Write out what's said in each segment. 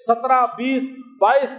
17, 20, 22,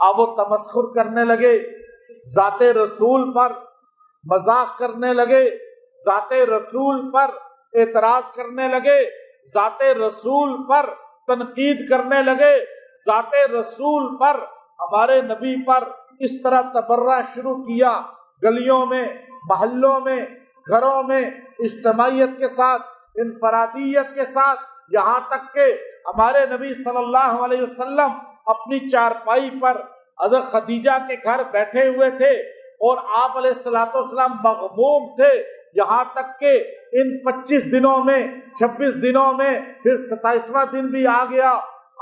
اب وہ تمسخر کرنے لگے، ذات رسول پر مذاق کرنے لگے، ذات رسول پر اعتراض کرنے لگے، ذات رسول پر تنقید کرنے لگے، ذات رسول پر، ہمارے نبی پر اس طرح تبرہ شروع کیا، گلیوں میں، محلوں میں، گھروں میں، اجتماعیت کے ساتھ، انفرادیت کے ساتھ، یہاں تک کہ ہمارے نبی صلی اللہ علیہ وسلم اپنی چارپائی پر حضرت خدیجہ کے گھر بیٹھے ہوئے تھے اور آپ علیہ الصلوۃ والسلام مغموم تھے، یہاں تک کہ ان 25 دنوں میں، 26 دنوں میں، پھر 27واں دن بھی آ گیا،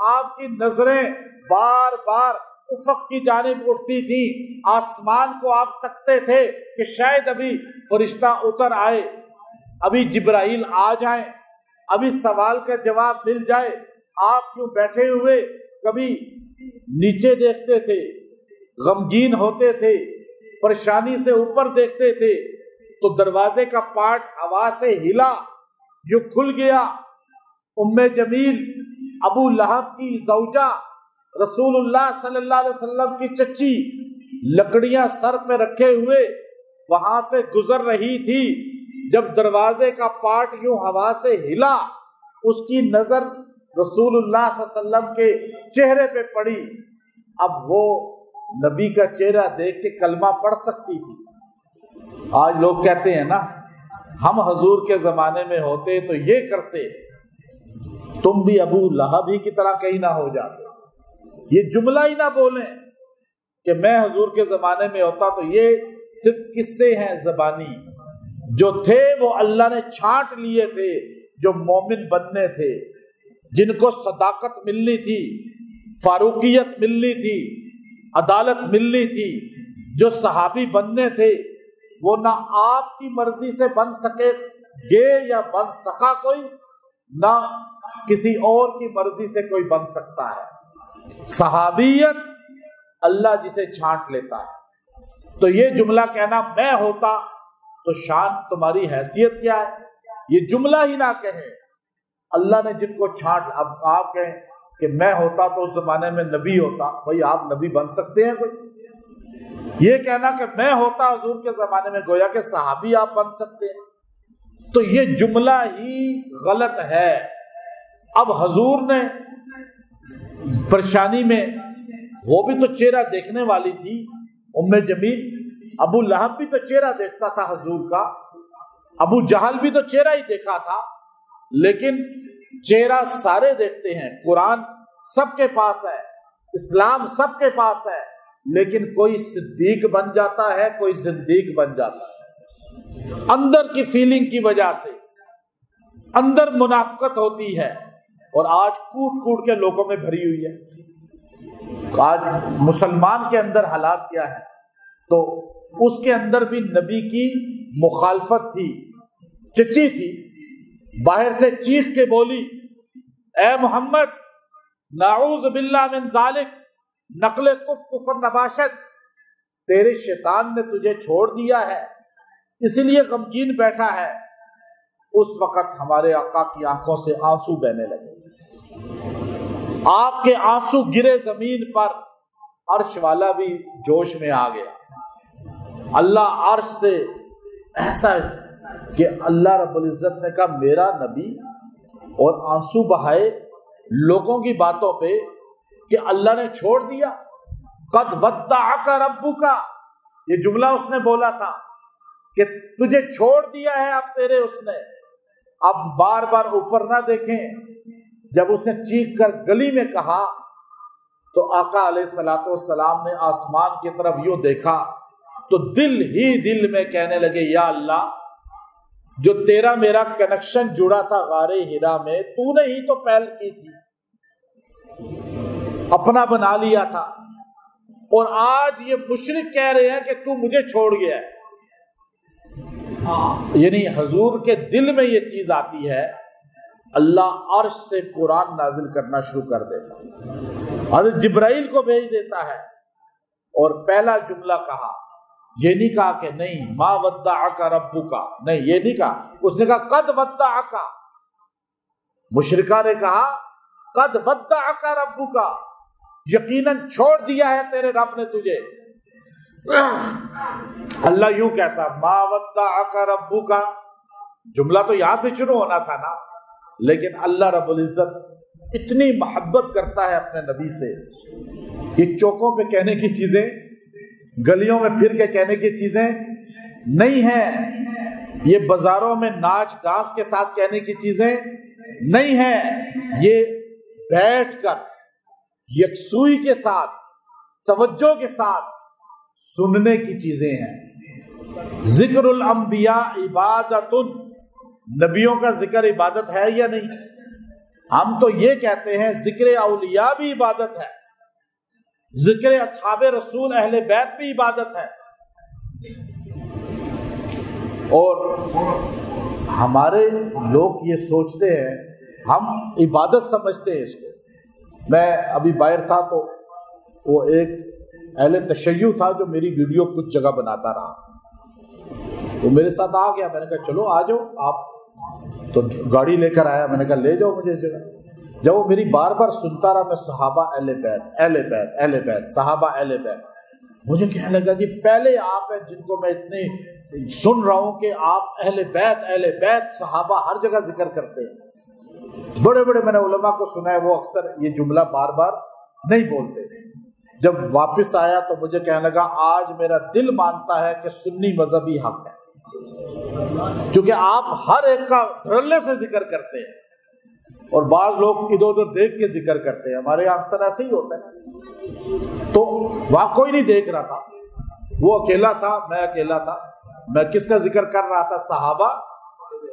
آپ کی نظریں بار بار افق کی جانب اٹھتی تھی، آسمان کو آپ تکتے تھے کہ شاید ابھی فرشتہ اتر آئے، ابھی جبرائیل آ جائیں، ابھی سوال کا جواب مل جائے۔ آپ کیوں بیٹھے ہوئے کبھی نیچے دیکھتے تھے، غمگین ہوتے تھے، پریشانی سے اوپر دیکھتے تھے تو دروازے کا پارٹ ہوا سے ہلا، جو کھل گیا، ام جمیل ابو لہب کی زوجہ رسول اللہ صلی اللہ علیہ وسلم کی چچی لکڑیاں سر پہ رکھے ہوئے وہاں سے گزر رہی تھی، جب دروازے کا پارٹ یوں ہوا سے ہلا، اس کی نظر رسول اللہ صلی اللہ علیہ وسلم کے چہرے پہ پڑی، اب وہ نبی کا چہرہ دیکھ کے کلمہ پڑھ سکتی تھی۔ آج لوگ کہتے ہیں نا، ہم حضور کے زمانے میں ہوتے تو یہ کرتے، تم بھی ابو لہب ہی کی طرح کہیں نہ ہو جاتے، یہ جملہ ہی نہ بولیں کہ میں حضور کے زمانے میں ہوتا تو یہ صرف قصے ہیں زبانی، جو تھے وہ اللہ نے چھانٹ لیے تھے، جو مومن بننے تھے، جن کو صداقت ملنی تھی، فاروقیت ملنی تھی، عدالت ملنی تھی، جو صحابی بننے تھے، وہ نہ آپ کی مرضی سے بن سکے گے یا بن سکا کوئی، نہ کسی اور کی مرضی سے کوئی بن سکتا ہے۔ صحابیت اللہ جسے چھانٹ لیتا ہے۔ تو یہ جملہ کہنا میں ہوتا تو شان تمہاری حیثیت کیا ہے، یہ جملہ ہی نہ کہیں۔ اللہ نے جن کو چھانٹ، اب آپ کہیں کہ میں ہوتا تو اس زمانے میں نبی ہوتا، بھئی آپ نبی بن سکتے ہیں کوئی؟ یہ کہنا کہ میں ہوتا حضور کے زمانے میں، گویا کہ صحابی آپ بن سکتے ہیں، تو یہ جملہ ہی غلط ہے۔ اب حضور نے پریشانی میں، وہ بھی تو چہرہ دیکھنے والی تھی ام جمیل، ابو لہب بھی تو چہرہ دیکھتا تھا حضور کا، ابو جہل بھی تو چہرہ ہی دیکھا تھا، لیکن چہرہ سارے دیکھتے ہیں، قرآن سب کے پاس ہے، اسلام سب کے پاس ہے، لیکن کوئی صدیق بن جاتا ہے، کوئی زندیق بن جاتا ہے، اندر کی فیلنگ کی وجہ سے، اندر منافقت ہوتی ہے، اور آج کوٹ کوٹ کے لوگوں میں بھری ہوئی ہے۔ آج مسلمان کے اندر حالات کیا ہے، تو اس کے اندر بھی نبی کی مخالفت تھی، چچی تھی، باہر سے چیخ کے بولی، اے محمد نعوذ باللہ من ذالک، نقل کفر نباشت، تیرے شیطان نے تجھے چھوڑ دیا ہے، اس لیے غمگین بیٹھا ہے۔ اس وقت ہمارے آقا کی آنکھوں سے آنسو بہنے لگے، آپ کے آنسو گرے زمین پر، عرش والا بھی جوش میں آ گیا۔ اللہ عرش سے ایسا کہ اللہ رب العزت نے کہا میرا نبی، اور آنسو بہائے لوگوں کی باتوں پہ کہ اللہ نے چھوڑ دیا۔ قد ودعک ربک، یہ جملہ اس نے بولا تھا کہ تجھے چھوڑ دیا ہے اب تیرے اس نے۔ اب بار بار اوپر نہ دیکھیں، جب اس نے چیخ کر گلی میں کہا تو آقا علیہ الصلوۃ والسلام نے آسمان کی طرف یوں دیکھا تو دل ہی دل میں کہنے لگے، یا اللہ، جو تیرا میرا کنیکشن جڑا تھا غار ہرا میں، تو نے ہی تو پہل کی تھی، اپنا بنا لیا تھا، اور آج یہ مشرک کہہ رہے ہیں کہ تو مجھے چھوڑ گیا ہے۔ یعنی حضور کے دل میں یہ چیز آتی ہے، اللہ عرش سے قرآن نازل کرنا شروع کر دیتا، حضرت جبرائیل کو بھیج دیتا ہے، اور پہلا جملہ کہا، یہ نہیں کہا کہ نہیں ما ودعک ربک، نہیں یہ نہیں کہا، اس نے کہا قد ودعک۔ مشرکہ نے کہا قد ودعک ربک، یقیناً چھوڑ دیا ہے تیرے رب نے تجھے. اللہ یوں کہتا ما ودعک ربک، جملہ تو یہاں سے شروع ہونا تھا نا، لیکن اللہ رب العزت اتنی محبت کرتا ہے اپنے نبی سے. یہ چوکوں پہ کہنے کی چیزیں، گلیوں میں پھر کے کہنے کی چیزیں نہیں ہیں، یہ بازاروں میں ناچ ڈانس کے ساتھ کہنے کی چیزیں نہیں ہیں، یہ بیٹھ کر یکسوئی کے ساتھ توجہ کے ساتھ سننے کی چیزیں ہیں. ذکر الانبیاء عبادت، نبیوں کا ذکر عبادت ہے یا نہیں؟ ہم تو یہ کہتے ہیں ذکر اولیاء بھی عبادت ہے، ذکر اصحاب رسول اہل بیت بھی عبادت ہے. اور ہمارے لوگ یہ سوچتے ہیں، ہم عبادت سمجھتے ہیں اس کو. میں ابھی باہر تھا تو وہ ایک اہل تشیع تھا جو میری ویڈیو کچھ جگہ بناتا رہا، تو میرے ساتھ آ گیا. میں نے کہا چلو آ جاؤ آپ، تو گاڑی لے کر آیا. میں نے کہا لے جاؤ مجھے جگہ. جب وہ میری بار بار سنتا رہا، میں صحابہ اہل بیت اہل بیت اہل بیت صحابہ اہل بیت، مجھے کہنے لگا جی پہلے آپ ہیں جن کو میں اتنے سن رہا ہوں کہ آپ اہل بیت صحابہ ہر جگہ ذکر کرتے ہیں. بڑے بڑے میں نے علماء کو سنا ہے وہ اکثر یہ جملہ بار بار نہیں بولتے. جب واپس آیا تو مجھے کہنے لگا آج میرا دل مانتا ہے کہ سنی مذہبی حق ہے، کیونکہ آپ ہر ایک کا دھڑلے سے ذکر کرتے ہیں اور بعض لوگ ادھر ادھر دیکھ کے ذکر کرتے ہیں. ہمارے یہاں اکثر ایسے ہی ہوتا ہے. تو وہاں کوئی نہیں دیکھ رہا تھا، وہ اکیلا تھا، میں اکیلا تھا. میں کس کا ذکر کر رہا تھا؟ صحابہ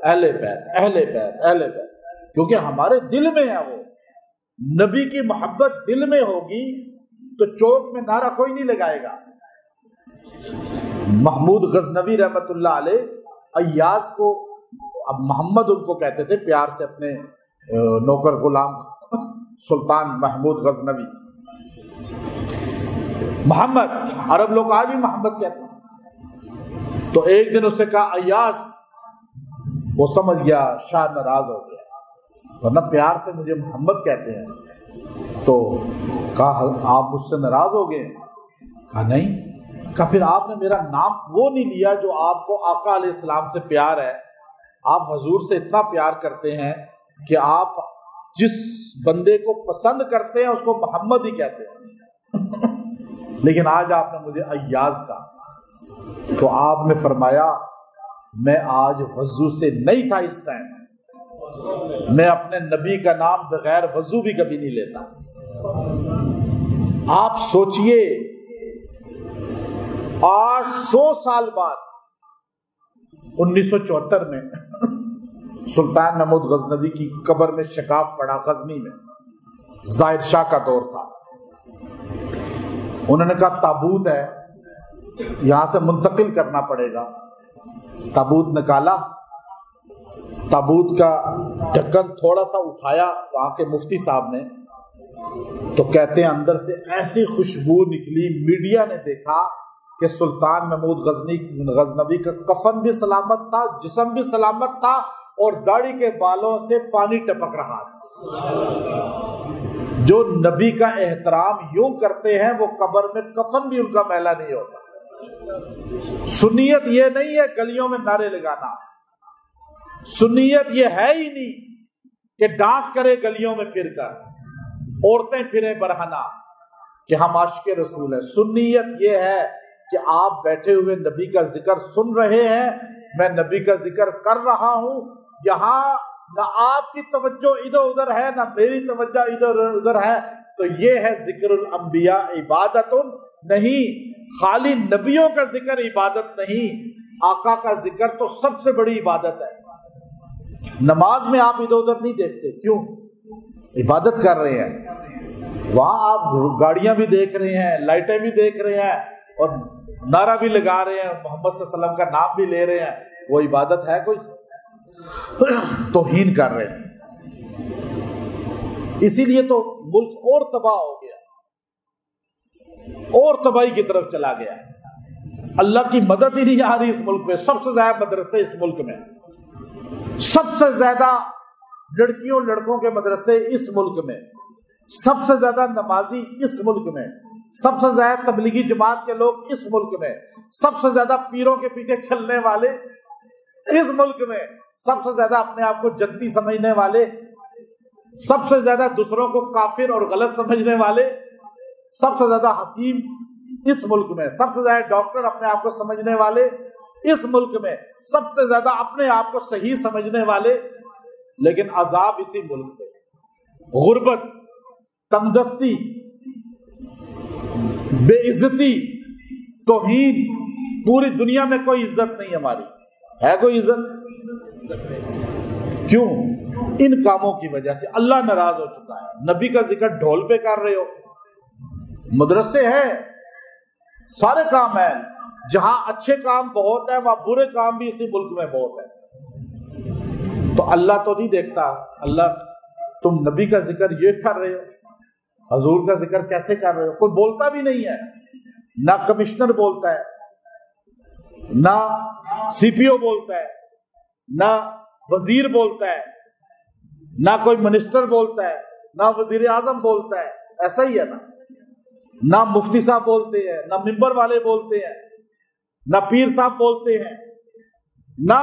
اہل بیت اہل بیت اہل بیت، کیونکہ ہمارے دل میں ہے. وہ نبی کی محبت دل میں ہوگی تو چوک میں نعرہ کوئی نہیں لگائے گا. محمود غزنوی رحمت اللہ علیہ ایاز کو، اب محمد ان کو کہتے تھے پیار سے اپنے نوکر غلام، سلطان محمود غزنوی، محمد، عرب لوگ آج بھی محمد کہتے ہیں. تو ایک دن اسے کہا ایاز، وہ سمجھ گیا شاہ ناراض ہو گیا، ورنہ پیار سے مجھے محمد کہتے ہیں. تو کہا آپ مجھ سے ناراض ہو گئے؟ کہا نہیں. کہا پھر آپ نے میرا نام وہ نہیں لیا جو آپ کو آقا علیہ السلام سے پیار ہے. آپ حضور سے اتنا پیار کرتے ہیں کہ آپ جس بندے کو پسند کرتے ہیں اس کو محمد ہی کہتے ہیں. لیکن آج آپ نے مجھے ایاز کہا. تو آپ نے فرمایا میں آج وضو سے نہیں تھا اس ٹائم، میں اپنے نبی کا نام بغیر وضو بھی کبھی نہیں لیتا. آپ سوچئے 800 سال بعد 1974 میں سلطان محمود غزنوی کی قبر میں شکاف پڑا غزنی میں، ظاہر شاہ کا دور تھا. انہوں نے کہا تابوت ہے یہاں سے منتقل کرنا پڑے گا. تابوت نکالا، تابوت کا ڈھکن تھوڑا سا اٹھایا وہاں کے مفتی صاحب نے، تو کہتے ہیں اندر سے ایسی خوشبو نکلی. میڈیا نے دیکھا کہ سلطان محمود غزنوی کا کفن بھی سلامت تھا، جسم بھی سلامت تھا، اور داڑھی کے بالوں سے پانی ٹپک رہا تھا. جو نبی کا احترام یوں کرتے ہیں وہ قبر میں کفن بھی ان کا میلا نہیں ہوتا. سنیت یہ نہیں ہے گلیوں میں نعرے لگانا، سنیت یہ ہے ہی نہیں کہ ڈانس کرے گلیوں میں پھر کر، عورتیں پھریں برہنہ کہ ہم عاشق رسول ہیں. سنیت یہ ہے کہ آپ بیٹھے ہوئے نبی کا ذکر سن رہے ہیں، میں نبی کا ذکر کر رہا ہوں. یہاں نہ آپ کی توجہ ادھر ادھر ہے نہ میری توجہ ادھر ادھر ہے. تو یہ ہے ذکر الانبیاء عبادت نہیں، خالی نبیوں کا ذکر عبادت نہیں، آقا کا ذکر تو سب سے بڑی عبادت ہے. نماز میں آپ ادھر ادھر نہیں دیکھتے، کیوں؟ عبادت کر رہے ہیں. وہاں آپ گاڑیاں بھی دیکھ رہے ہیں، لائٹیں بھی دیکھ رہے ہیں، اور نعرہ بھی لگا رہے ہیں، محمد صلی اللہ علیہ وسلم کا نام بھی لے رہے ہیں. وہ عبادت ہے کوئی؟ توہین کر رہے ہیں. اسی لیے تو ملک اور تباہ ہو گیا، اور تباہی کی طرف چلا گیا. اللہ کی مدد ہی نہیں آ رہی اس ملک میں. سب سے زیادہ مدرسے اس ملک میں، سب سے زیادہ لڑکیوں لڑکوں کے مدرسے اس ملک میں. سب سے زیادہ نمازی اس ملک میں، سب سے زیادہ تبلیغی جماعت کے لوگ اس ملک میں، سب سے زیادہ پیروں کے پیچھے چلنے والے اس ملک میں، سب سے زیادہ اپنے آپ کو جنتی سمجھنے والے، سب سے زیادہ دوسروں کو کافر اور غلط سمجھنے والے، سب سے زیادہ حکیم اس ملک میں، سب سے زیادہ ڈاکٹر اپنے آپ کو سمجھنے والے اس ملک میں، سب سے زیادہ اپنے آپ کو صحیح سمجھنے والے، لیکن عذاب اسی ملک میں، غربت، تنگدستی، بے عزتی، توہین، پوری دنیا میں کوئی عزت نہیں ہماری ہے، کوئی عزت کیوں؟ ان کاموں کی وجہ سے اللہ ناراض ہو چکا ہے۔ نبی کا ذکر ڈھول پہ کر رہے ہو، مدرسے ہیں، سارے کام ہیں، جہاں اچھے کام بہت ہیں وہاں برے کام بھی اسی ملک میں بہت ہیں، تو اللہ تو نہیں دیکھتا؟ اللہ، تم نبی کا ذکر یہ کر رہے ہو، حضور کا ذکر کیسے کر رہے ہو؟ کوئی بولتا بھی نہیں ہے، نہ کمشنر بولتا ہے، نہ سی پی او بولتا ہے، نہ وزیر بولتا ہے، نہ کوئی منسٹر بولتا ہے، نہ وزیر اعظم بولتا ہے، ایسا ہی ہے نا؟ نہ مفتی صاحب بولتے ہیں، نہ ممبر والے بولتے ہیں، نہ پیر صاحب بولتے ہیں، نہ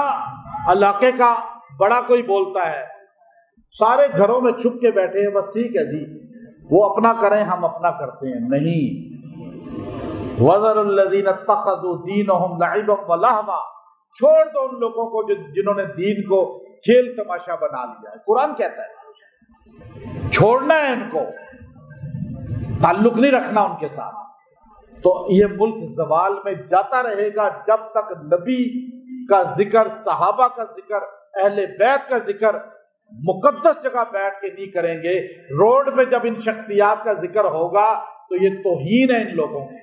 علاقے کا بڑا کوئی بولتا ہے، سارے گھروں میں چھپ کے بیٹھے ہیں، بس ٹھیک ہے جی وہ اپنا کریں ہم اپنا کرتے ہیں۔ نہیں، وَذَرُوا الَّذِينَ اتَّخَذُوا دِينَهُمْ لَعِبًا وَلَهْوًا، چھوڑ دو ان لوگوں کو جنہوں نے دین کو کھیل تماشا بنا لیا ہے۔ قرآن کہتا ہے چھوڑنا ہے، ان کو تعلق نہیں رکھنا ان کے ساتھ۔ تو یہ ملک زوال میں جاتا رہے گا جب تک نبی کا ذکر، صحابہ کا ذکر، اہل بیت کا ذکر مقدس جگہ بیٹھ کے نہیں کریں گے۔ روڈ پہ جب ان شخصیات کا ذکر ہوگا تو یہ توہین ہے ان لوگوں میں۔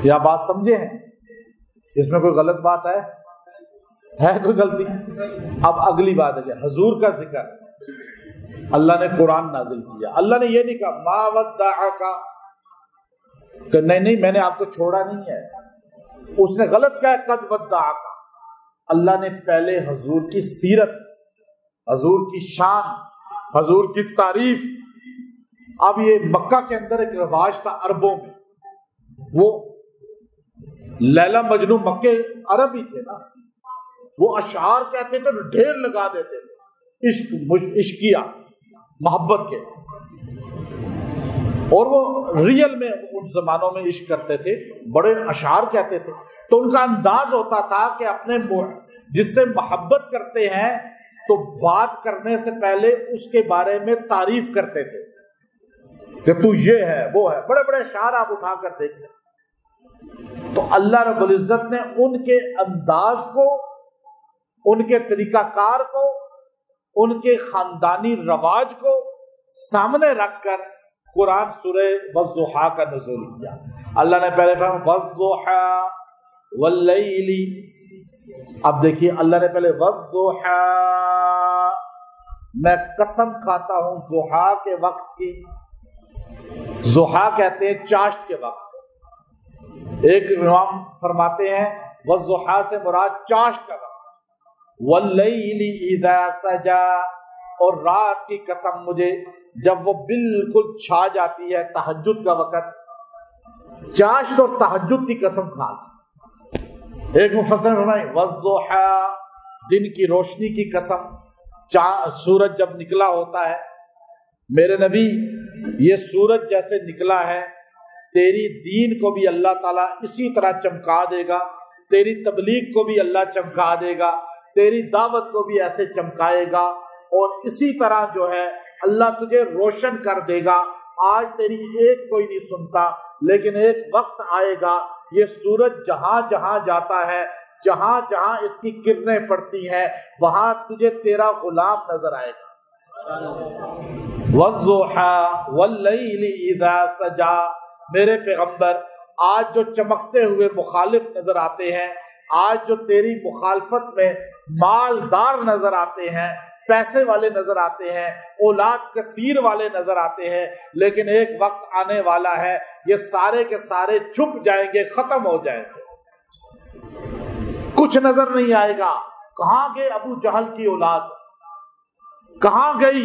یہ بات سمجھے ہیں؟ اس میں کوئی غلط بات ہے کوئی غلطی؟ اب اگلی بات ہے کہ حضور کا ذکر اللہ نے قرآن نازل کیا، اللہ نے یہ نہیں کہا ما ودعک، کہ نہیں میں نے آپ کو چھوڑا نہیں ہے، اس نے غلط کہا قد ودعک۔ اللہ نے پہلے حضور کی سیرت، حضور کی شان، حضور کی تعریف۔ اب یہ مکہ کے اندر ایک رواج تھا عربوں میں، وہ لیلا مجنو مکے عرب ہی تھے نا، وہ اشعار کہتے تھے تو ڈھیر لگا دیتے تھے، عشقیہ، محبت کے، اور وہ ریئل میں ان زمانوں میں عشق کرتے تھے، بڑے اشعار کہتے تھے۔ تو ان کا انداز ہوتا تھا کہ اپنے جس سے محبت کرتے ہیں تو بات کرنے سے پہلے اس کے بارے میں تعریف کرتے تھے کہ تو یہ ہے وہ ہے، بڑے بڑے اشعار آپ اٹھا کر دیکھ لیں۔ تو اللہ رب العزت نے ان کے انداز کو، ان کے طریقہ کار کو، ان کے خاندانی رواج کو سامنے رکھ کر قرآن سورہ والضحیٰ کا نزول کیا۔ اللہ نے پہلے فرمایا والضحیٰ واللیل، اب دیکھیے اللہ نے پہلے والضحیٰ، میں قسم کھاتا ہوں ضحیٰ کے وقت کی، ضحیٰ کہتے ہیں چاشت کے وقت۔ ایک امام فرماتے ہیں والضحیٰ سے مراد چاشت کا وقت، واللیل اذا سجا، اور رات کی قسم مجھے جب وہ بالکل چھا جاتی ہے، تہجد کا وقت، چاشت اور تہجد کی قسم کھا۔ ایک مفسر فرمائے والضحیٰ، دن کی روشنی کی قسم، سورج جب نکلا ہوتا ہے، میرے نبی یہ سورج جیسے نکلا ہے تیری دین کو بھی اللہ تعالیٰ اسی طرح چمکا دے گا، تیری تبلیغ کو بھی اللہ چمکا دے گا، تیری دعوت کو بھی ایسے چمکائے گا، اور اسی طرح جو ہے اللہ تجھے روشن کر دے گا۔ آج تیری ایک کوئی نہیں سنتا، لیکن ایک وقت آئے گا یہ سورج جہاں جہاں جاتا ہے، جہاں جہاں اس کی کرنیں پڑتی ہیں، وہاں تجھے تیرا غلام نظر آئے گا۔ والضحیٰ واللیل اذا سجا، میرے پیغمبر آج جو چمکتے ہوئے مخالف نظر آتے ہیں، آج جو تیری مخالفت میں مالدار نظر آتے ہیں، پیسے والے نظر آتے ہیں، اولاد کثیر والے نظر آتے ہیں، لیکن ایک وقت آنے والا ہے یہ سارے کے سارے چھپ جائیں گے، ختم ہو جائیں گے، کچھ نظر نہیں آئے گا۔ کہاں گئے ابو جہل کی اولاد؟ کہاں گئی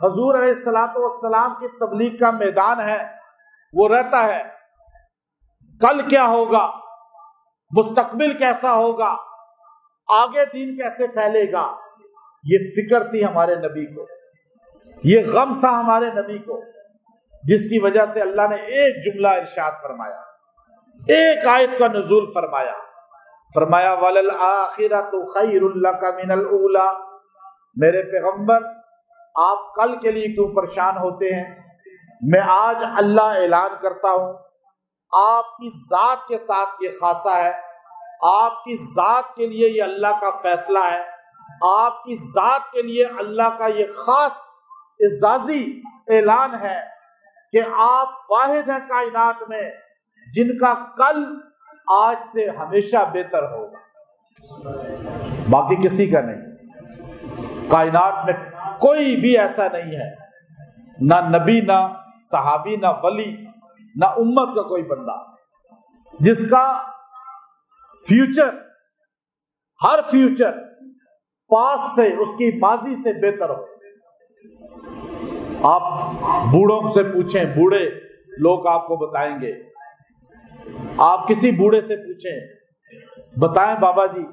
حضور علیہ الصلوۃ والسلام کی تبلیغ کا میدان ہے، وہ رہتا ہے۔ کل کیا ہوگا، مستقبل کیسا ہوگا، آگے دین کیسے پھیلے گا، یہ فکر تھی ہمارے نبی کو، یہ غم تھا ہمارے نبی کو، جس کی وجہ سے اللہ نے ایک جملہ ارشاد فرمایا، ایک آیت کا نزول فرمایا، فرمایا وَلَلْآخِرَةُ خَيْرٌ لَكَ مِنَ الْأُولَىٰ۔ میرے پیغمبر آپ کل کے لیے کیوں پریشان ہوتے ہیں؟ میں آج اللہ اعلان کرتا ہوں، آپ کی ذات کے ساتھ یہ خاصہ ہے، آپ کی ذات کے لیے یہ اللہ کا فیصلہ ہے، آپ کی ذات کے لیے اللہ کا یہ خاص اعزازی اعلان ہے کہ آپ واحد ہیں کائنات میں جن کا کل آج سے ہمیشہ بہتر ہوگا، باقی کسی کا نہیں۔ کائنات میں کوئی بھی ایسا نہیں ہے، نہ نبی، نہ صحابی، نہ ولی، نہ امت کا کوئی بندہ جس کا فیوچر، ہر فیوچر پاس سے، اس کی ماضی سے بہتر ہو۔ آپ بوڑھوں سے پوچھیں، بوڑھے لوگ آپ کو بتائیں گے، آپ کسی بوڑھے سے پوچھیں، بتائیں بابا جی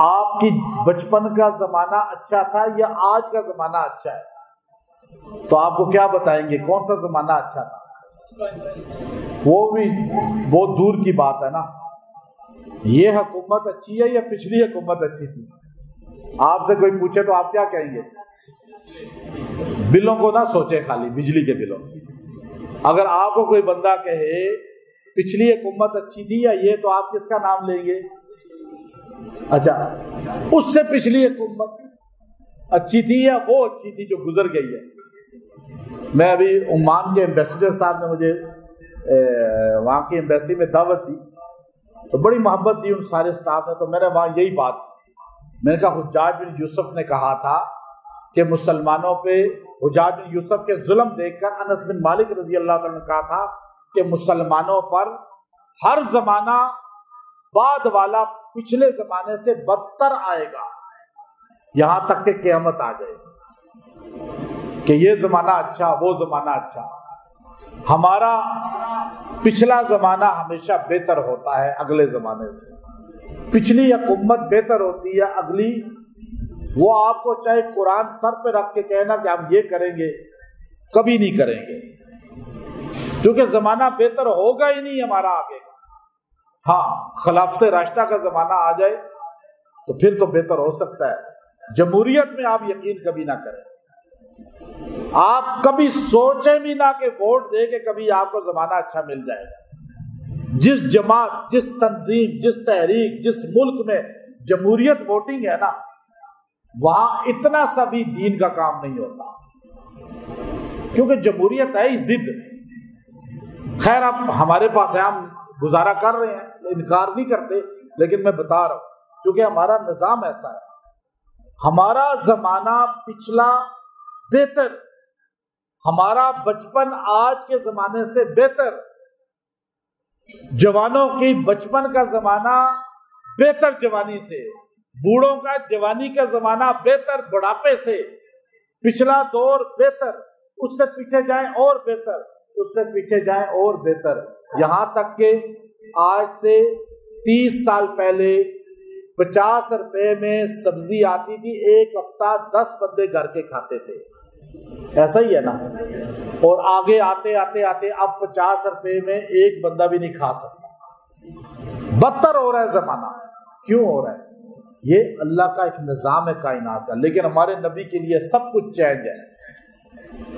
آپ کی بچپن کا زمانہ اچھا تھا یا آج کا زمانہ اچھا ہے، تو آپ کو کیا بتائیں گے، کون سا زمانہ اچھا تھا؟ وہ بھی بہت دور کی بات ہے نا۔ یہ حکومت اچھی ہے یا پچھلی حکومت اچھی تھی؟ آپ سے کوئی پوچھے تو آپ کیا کہیں گے؟ بلوں کو نہ سوچے، خالی بجلی کے بلوں۔ اگر آپ کو کوئی بندہ کہے پچھلی حکومت اچھی تھی یا یہ، تو آپ کس کا نام لیں گے؟ اچھا، اس سے پچھلی حکومت اچھی تھی یا وہ اچھی تھی جو گزر گئی ہے؟ میں ابھی عمان کے ایمبیسڈر صاحب نے مجھے وہاں کی ایمبیسی میں دعوت دی، تو بڑی محبت دی ان سارے سٹاف نے، تو میں نے وہاں یہی بات کی، میں نے کہا حجاج بن یوسف نے کہا تھا کہ مسلمانوں پہ حجاج بن یوسف کے ظلم دیکھ کر انس بن مالک رضی اللہ تعالیٰ نے کہا تھا کہ مسلمانوں پر ہر زمانہ بعد والا پچھلے زمانے سے بدتر آئے گا، یہاں تک کہ قیامت آ جائے کہ یہ زمانہ اچھا، وہ زمانہ اچھا۔ ہمارا پچھلا زمانہ ہمیشہ بہتر ہوتا ہے اگلے زمانے سے، پچھلی حکومت بہتر ہوتی ہے، اگلی وہ آپ کو چاہے قرآن سر پہ رکھ کے کہنا کہ ہم یہ کریں گے، کبھی نہیں کریں گے، کیونکہ زمانہ بہتر ہوگا ہی نہیں ہمارا آگے۔ ہاں، خلافت راشدہ کا زمانہ آ جائے تو پھر تو بہتر ہو سکتا ہے۔ جمہوریت میں آپ یقین کبھی نہ کریں، آپ کبھی سوچیں بھی نہ کہ ووٹ دے کے کبھی آپ کو زمانہ اچھا مل جائے گا۔ جس جماعت، جس تنظیم، جس تحریک، جس ملک میں جمہوریت ووٹنگ ہے نا، وہاں اتنا سا بھی دین کا کام نہیں ہوتا، کیونکہ جمہوریت ہے ہی ضد۔ خیر اب ہمارے پاس ہے، ہم گزارا کر رہے ہیں، انکار نہیں کرتے، لیکن میں بتا رہا ہوں کیونکہ ہمارا نظام ایسا ہے، ہمارا زمانہ پچھلا بہتر، ہمارا بچپن آج کے زمانے سے بہتر، جوانوں کی بچپن کا زمانہ بہتر جوانی سے، بوڑھوں کا جوانی کا زمانہ بہتر بڑھاپے سے، پچھلا دور بہتر، اس سے پیچھے جائیں اور بہتر، اس سے پیچھے جائیں اور بہتر، یہاں تک کہ آج سے 30 سال پہلے 50 روپے میں سبزی آتی تھی، ایک ہفتہ 10 بندے گھر کے کھاتے تھے، ایسا ہی ہے نا؟ اور آگے آتے آتے آتے اب 50 روپے میں ایک بندہ بھی نہیں کھا سکتا، بدتر ہو رہا ہے زمانہ۔ کیوں ہو رہا ہے؟ یہ اللہ کا ایک نظام ہے کائنات کا، لیکن ہمارے نبی کے لیے سب کچھ چینج ہے،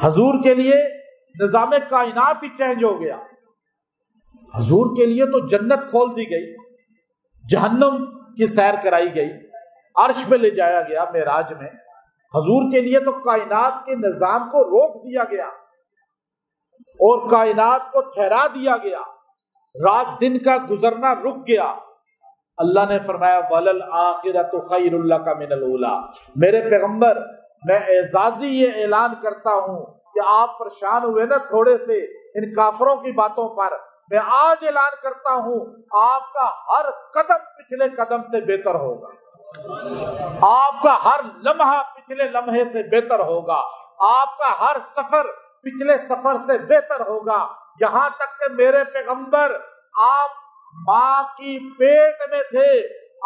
حضور کے لیے نظام کائنات ہی چینج ہو گیا، حضور کے لیے تو جنت کھول دی گئی، جہنم کی سیر کرائی گئی، عرش پہ لے جایا گیا معراج میں، حضور کے لیے تو کائنات کے نظام کو روک دیا گیا اور کائنات کو ٹھہرا دیا گیا، رات دن کا گزرنا رک گیا۔ اللہ نے فرمایا وَلَلْآخِرَةُ خَيْرٌ لَكَ مِنَ الْأُولَىٰ۔ میرے پیغمبر، میں اعزازی یہ اعلان کرتا ہوں کہ آپ پریشان ہوئے نا تھوڑے سے ان کافروں کی باتوں پر، میں آج اعلان کرتا ہوں آپ کا ہر قدم پچھلے قدم سے بہتر ہوگا۔ آپ کا ہر لمحہ پچھلے لمحے سے بہتر ہوگا، آپ کا ہر سفر پچھلے سفر سے بہتر ہوگا، یہاں تک کہ میرے پیغمبر آپ ماں کی پیٹ میں تھے،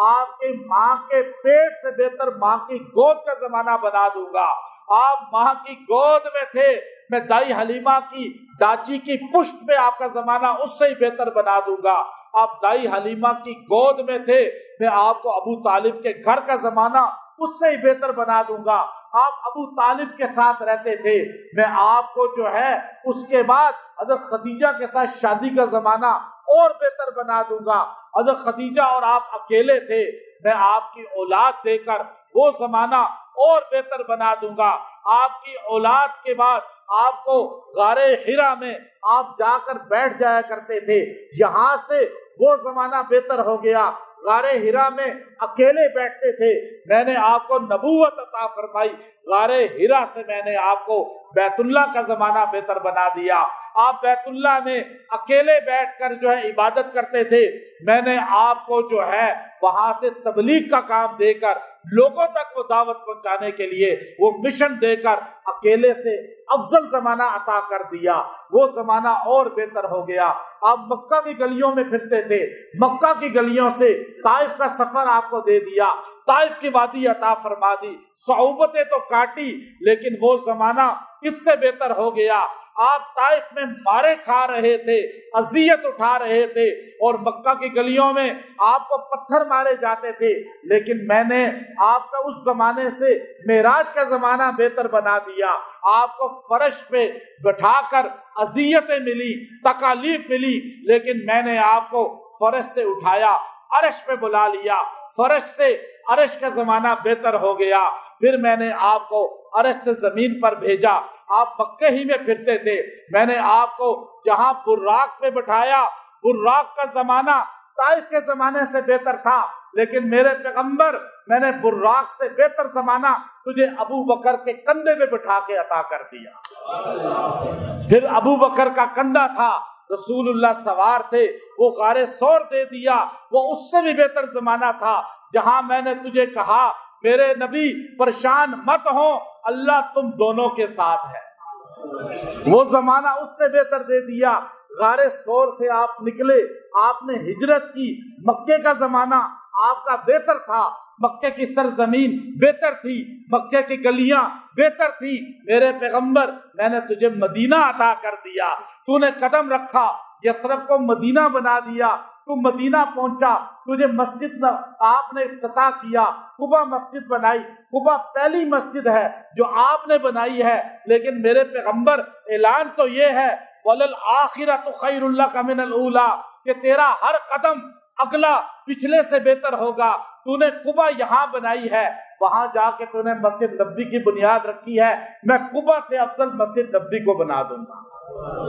آپ کی ماں کے پیٹ سے بہتر ماں کی گود کا زمانہ بنا دوں گا۔ آپ ماں کی گود میں تھے، میں دائی حلیمہ کی ڈاچی کی پشت پہ آپ کا زمانہ اس سے ہی بہتر بنا دوں گا۔ آپ دائی حلیمہ کی گود میں تھے، میں آپ کو ابو طالب کے گھر کا زمانہ اس سے ہی بہتر بنا دوں گا۔ آپ ابو طالب کے ساتھ رہتے تھے، میں آپ کو جو ہے اس کے بعد حضرت خدیجہ کے ساتھ شادی کا زمانہ اور بہتر بنا دوں گا۔ حضرت خدیجہ اور آپ اکیلے تھے، میں آپ کی اولاد دے کر وہ زمانہ اور بہتر بنا دوں گا۔ آپ کی اولاد کے بعد آپ کو غار حرا میں آپ جا کر بیٹھ جایا کرتے تھے، یہاں سے وہ زمانہ بہتر ہو گیا۔ غار حرا میں اکیلے بیٹھتے تھے، میں نے آپ کو نبوت عطا فرمائی، غار حرا سے میں نے آپ کو بیت اللہ کا زمانہ بہتر بنا دیا۔ آپ بیت اللہ میں اکیلے بیٹھ کر جو ہے عبادت کرتے تھے، میں نے آپ کو جو ہے وہاں سے تبلیغ کا کام دے کر لوگوں تک وہ دعوت پہنچانے کے لیے وہ مشن دے کر اکیلے سے افضل زمانہ عطا کر دیا، وہ زمانہ اور بہتر ہو گیا۔ آپ مکہ کی گلیوں میں پھرتے تھے، مکہ کی گلیوں سے طائف کا سفر آپ کو دے دیا، طائف کی وادی عطا فرما دی، صعوبتیں تو کاٹی لیکن وہ زمانہ اس سے بہتر ہو گیا۔ آپ طائف میں مارے کھا رہے تھے، اذیت اٹھا رہے تھے، اور مکہ کی گلیوں میں آپ کو پتھر مارے جاتے تھے، لیکن میں نے آپ کا اس زمانے سے معراج کا زمانہ بہتر بنا دیا۔ آپ کو فرش پہ بٹھا کر اذیتیں ملی، تکالیف ملی، لیکن میں نے آپ کو فرش سے اٹھایا، عرش پہ بلا لیا، فرش سے عرش کا زمانہ بہتر ہو گیا۔ پھر میں نے آپ کو عرش سے زمین پر بھیجا، آپ مکہ ہی میں پھرتے تھے، میں نے آپ کو جہاں براق پہ بٹھایا، براق کا زمانہ طائف کے زمانے سے بہتر تھا، لیکن میرے پیغمبر میں نے براق سے بہتر زمانہ تجھے ابو بکر کے کندھے پہ بٹھا کے عطا کر دیا۔ پھر ابو بکر کا کندھا تھا، رسول اللہ سوار تھے، وہ غار ثور دے دیا، وہ اس سے بھی بہتر زمانہ تھا، جہاں میں نے تجھے کہا میرے نبی پریشان مت ہو، اللہ تم دونوں کے ساتھ ہے، وہ زمانہ اس سے بہتر دے دیا۔ غار ثور سے آپ نکلے، آپ نے ہجرت کی، مکے کا زمانہ آپ کا بہتر تھا، مکے کی سرزمین بہتر تھی، مکے کی گلیاں بہتر تھی، میرے پیغمبر میں نے تجھے مدینہ عطا کر دیا، تو نے قدم رکھا، یثرب کو مدینہ بنا دیا، تو مدینہ پہنچا، تجھے مسجد آپ نے افتتاح کیا، قبا مسجد بنائی، قبا پہلی مسجد ہے جو آپ نے بنائی ہے، لیکن میرے پیغمبر اعلان تو یہ ہے وَلَلْآخِرَةُ خَيْرٌ لَكَ مِنَ الْأُولَىٰ، کہ تیرا ہر قدم اگلا پچھلے سے بہتر ہوگا۔ تو نے قبا یہاں بنائی ہے، وہاں جا کے تو نے مسجد نبوی کی بنیاد رکھی ہے، میں قبا سے افضل مسجد نبوی کو بنا دوں گا۔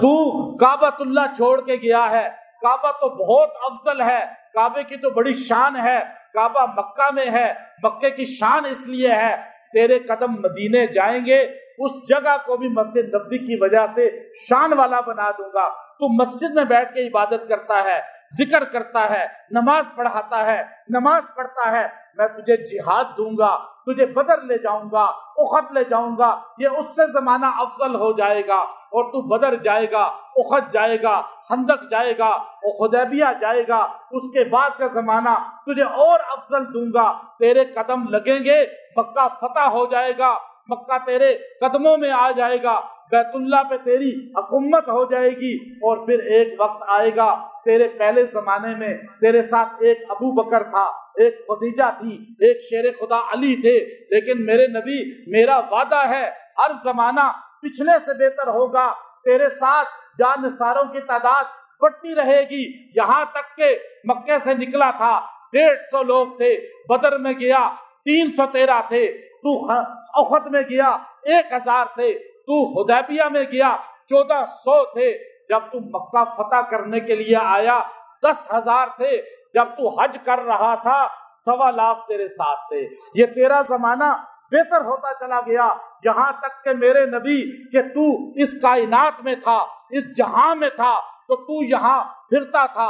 تو کعبۃ اللہ چھوڑ کے گیا ہے، کعبہ تو بہت افضل ہے، کعبے کی تو بڑی شان ہے، کعبہ مکہ میں ہے، مکے کی شان اس لیے ہے، تیرے قدم مدینے جائیں گے، اس جگہ کو بھی مسجد نبوی کی وجہ سے شان والا بنا دوں گا۔ تو مسجد میں بیٹھ کے عبادت کرتا ہے، ذکر کرتا ہے، نماز پڑھاتا ہے، نماز پڑھتا ہے، میں تجھے جہاد دوں گا، تجھے بدر لے جاؤں گا، احد لے جاؤں گا، یہ اس سے زمانہ افضل ہو جائے گا، اور تو بدر جائے گا، احد جائے گا، خندق جائے گا، اور حدیبیہ جائے گا، اس کے بعد کا زمانہ تجھے اور افضل دوں گا، تیرے قدم لگیں گے، مکہ فتح ہو جائے گا، مکہ تیرے قدموں میں آ جائے گا، بیت اللہ پہ تیری حکومت ہو جائے گی، اور پھر ایک وقت آئے گا تیرے پہلے زمانے میں تیرے ساتھ ایک ابو بکر تھا، ایک خدیجہ تھی، ایک شیر خدا علی تھے، لیکن میرے نبی میرا وعدہ ہے ہر زمانہ پچھلے سے بہتر ہوگا، تیرے ساتھ جان نثاروں کی تعداد بڑھتی رہے گی، یہاں تک کہ مکے سے نکلا تھا 150 لوگ تھے، بدر میں گیا 313 تھے، تو احد میں گیا 1000 تھے، تو حدیبیہ میں گیا 1400 تھے، جب تو مکہ فتح کرنے کے لیے آیا 10,000 تھے، جب تو حج کر رہا تھا 1.25 لاکھ تیرے ساتھ تھے، یہ تیرا زمانہ بہتر ہوتا چلا گیا، یہاں تک کہ میرے نبی کہ تو اس کائنات میں تھا، اس جہاں میں تھا، تو تو یہاں پھرتا تھا،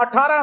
18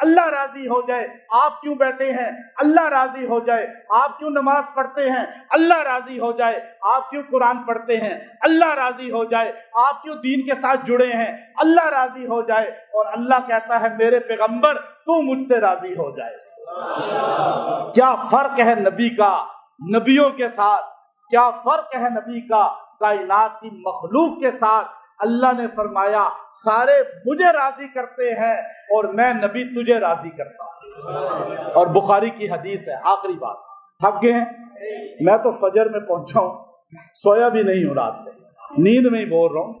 اللہ راضی ہو جائے، آپ کیوں بیٹھے ہیں، اللہ راضی ہو جائے، آپ کیوں نماز پڑھتے ہیں، اللہ راضی ہو جائے، آپ کیوں قرآن پڑھتے ہیں، اللہ راضی ہو جائے، آپ کیوں دین کے ساتھ جڑے ہیں، اللہ راضی ہو جائے، اور اللہ کہتا ہے میرے پیغمبر تو مجھ سے راضی ہو جائے۔ کیا فرق ہے نبی کا نبیوں کے ساتھ، کیا فرق ہے نبی کا کائنات کی مخلوق کے ساتھ۔ اللہ نے فرمایا سارے مجھے راضی کرتے ہیں اور میں نبی تجھے راضی کرتا ہوں۔ اور بخاری کی حدیث ہے، آخری بات، تھک گئے ہیں، میں تو فجر میں پہنچا ہوں، سویا بھی نہیں ہوں رات میں، نیند میں ہی بول رہا ہوں،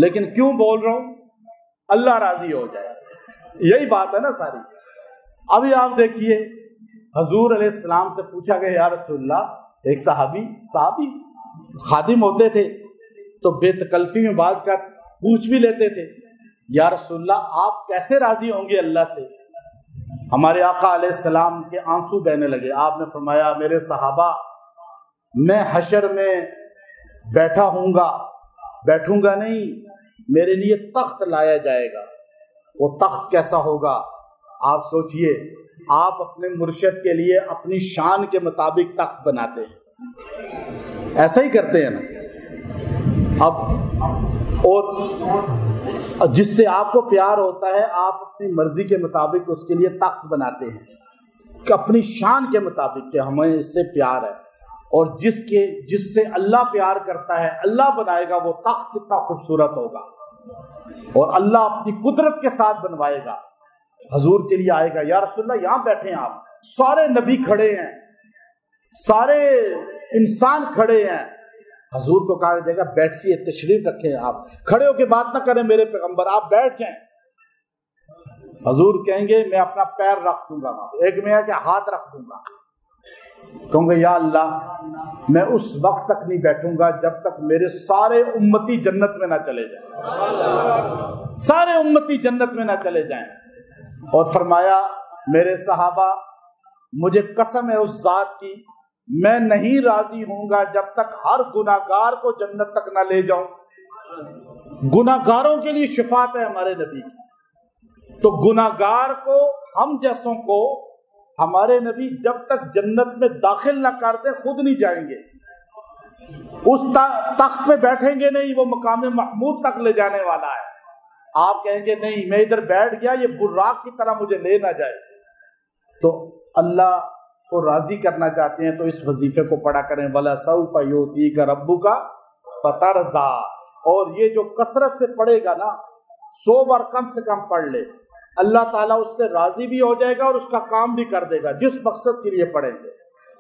لیکن کیوں بول رہا ہوں؟ اللہ راضی ہو جائے، یہی بات ہے نا ساری۔ ابھی آپ دیکھیے حضور علیہ السلام سے پوچھا گیا یا رسول اللہ، ایک صحابی خادم ہوتے تھے تو بے تکلفی میں بعض کا پوچھ بھی لیتے تھے، یا رسول اللہ آپ کیسے راضی ہوں گے اللہ سے؟ ہمارے آقا علیہ السلام کے آنسو بہنے لگے۔ آپ نے فرمایا میرے صحابہ، میں حشر میں بیٹھوں گا نہیں، میرے لیے تخت لایا جائے گا۔ وہ تخت کیسا ہوگا؟ آپ سوچئے، آپ اپنے مرشد کے لیے اپنی شان کے مطابق تخت بناتے ہیں، ایسا ہی کرتے ہیں نا اب، اور جس سے آپ کو پیار ہوتا ہے آپ اپنی مرضی کے مطابق اس کے لیے تخت بناتے ہیں کہ اپنی شان کے مطابق کہ ہمیں اس سے پیار ہے، اور جس سے اللہ پیار کرتا ہے اللہ بنائے گا وہ تخت کتنا خوبصورت ہوگا، اور اللہ اپنی قدرت کے ساتھ بنوائے گا، حضور کے لیے آئے گا، یا رسول اللہ یہاں بیٹھے ہیں آپ، سارے نبی کھڑے ہیں، سارے انسان کھڑے ہیں، حضور کو کہا جائے گا بیٹھیے، تشریف رکھیں، آپ کھڑے ہو کے بات نہ کریں میرے پیغمبر، آپ بیٹھ جائیں۔ حضور کہیں گے میں اپنا پیر رکھ دوں گا، ایک میں ہے کہ ہاتھ رکھ دوں گا، کہوں گے یا اللہ میں اس وقت تک نہیں بیٹھوں گا جب تک میرے سارے امتی جنت میں نہ چلے جائیں، سارے امتی جنت میں نہ چلے جائیں۔ اور فرمایا میرے صحابہ مجھے قسم ہے اس ذات کی، میں نہیں راضی ہوں گا جب تک ہر گناہگار کو جنت تک نہ لے جاؤں۔ گناہگاروں کے لیے شفاعت ہے ہمارے نبی کی، تو گناہگار کو، ہم جیسوں کو ہمارے نبی جب تک جنت میں داخل نہ کرتے خود نہیں جائیں گے، اس تخت پہ بیٹھیں گے نہیں، وہ مقام محمود تک لے جانے والا ہے۔ آپ کہیں گے نہیں میں ادھر بیٹھ گیا، یہ براق کی طرح مجھے لے نہ جائے۔ تو اللہ کو راضی کرنا چاہتے ہیں تو اس وظیفے کو پڑھا کریں، وَلَسَوْفَ يُؤْتِيكَ رَبُّكَ فَتَرْضَىٰ۔ اور یہ جو کثرت سے پڑھے گا نا، 100 بار کم سے کم پڑھ لے، اللہ تعالیٰ اس سے راضی بھی ہو جائے گا اور اس کا کام بھی کر دے گا جس مقصد کے لیے پڑھیں گے۔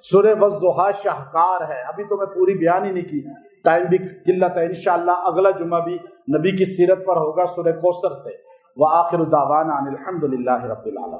سورہ والضحیٰ شاہکار ہے، ابھی تو میں پوری بیان ہی نہیں کی، ٹائم بھی قلت ہے، انشاءاللہ اگلا جمعہ بھی نبی کی سیرت پر ہوگا سورہ کوثر سے۔ وآخر دعوانا ان الحمد للہ رب العالمین۔